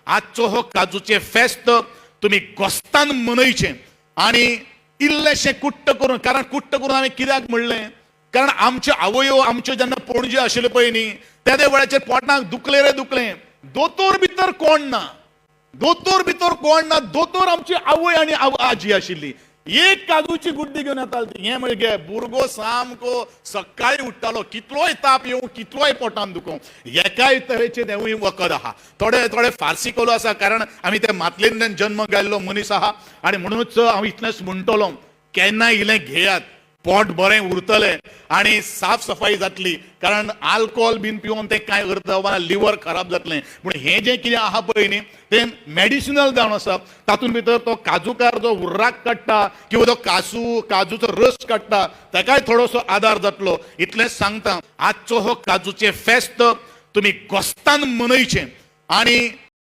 आजचो हो काजूचे फेस्त तुम्ही गोस्तान मनयचे आणि इल्लेशे कुट्ट करून, कारण कुट्ट करून आम्ही कित्याक म्हणलें, कारण आमचे आवयो आमच्यो जेन्ना पणजे आशिल्ले पळय न्ही, त्या वेळाचेर पोटाक दुखलें रे दुखलें, दोतोर भितर कोण ना, दोतोर भितर कोण ना, दोतोर आमची आवय आनी आजी आशिल्ली. एक काजूची गुड्डी घेवन येताली. हे म्हणजे भुरगो सामको सकाळी उठतालो, कितलोय ताप येवं, कितलोय पोटान दुखों, एकाय तरेचे देवूय वखद आहा. थोडे थोडे फार्सी कलो आसा, कारण आमी ते मातलेंतल्यान जन्म घाल्लो मनीस आहा. आनी म्हणूनच हांव इतलेंच म्हणटलो, केन्नाय इलें घेयात, पोट बरें उरतलें आनी साफ सफाई जातली. कारण आल्कोहोल बीन पिवून ते कांय करता लिवर खराब जातलें. पूण हें जें कितें आहा पळय न्ही, तें मेडिसिनल जावन आसा. तातूंत भितर तो काजूकार जो उर्राक काडटा किंवा तो काजूचो रस काडटा, ताकाय थोडोसो आदार जातलो. इतलेंच सांगता, आजचो हो काजूचे फेस्त तुम्ही गोस्तान मनयचे आणि